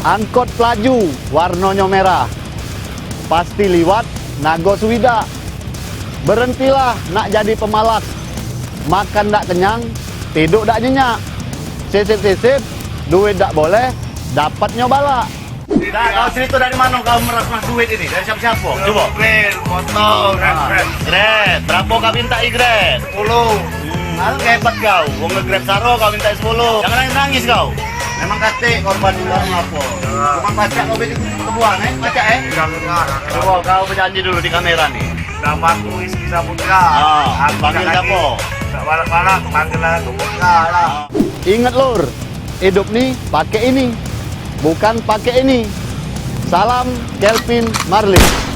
Angkot pelaju warnanya merah, pasti liwat Nago Suwida. Berhentilah nak jadi pemalas, makan tak kenyang, tidur tak nyenyak. Sisip-sisip, duit tak boleh, dapatnya bala. Nah, kau cerita dari mana kau meras duit ini? Dari siapa-siapa? Coba. Grade, motor, Grade, berapa kau minta Grade? 10. Hebat kau, wong nge-grab saro kau minta 10. Jangan nangis kau. Memang kate korban uang apa? Cuma baca kau bikin kebuang, baca Jangan. Coba kau berjanji dulu di kamera nih. Nama aku Rizky Saputra. Panggil siapa? Tak balak-balak, panggil aku Putra lah. Ingat lur, hidup nih pakai ini, bukan pakai ini. Salam Kelvin Marlin.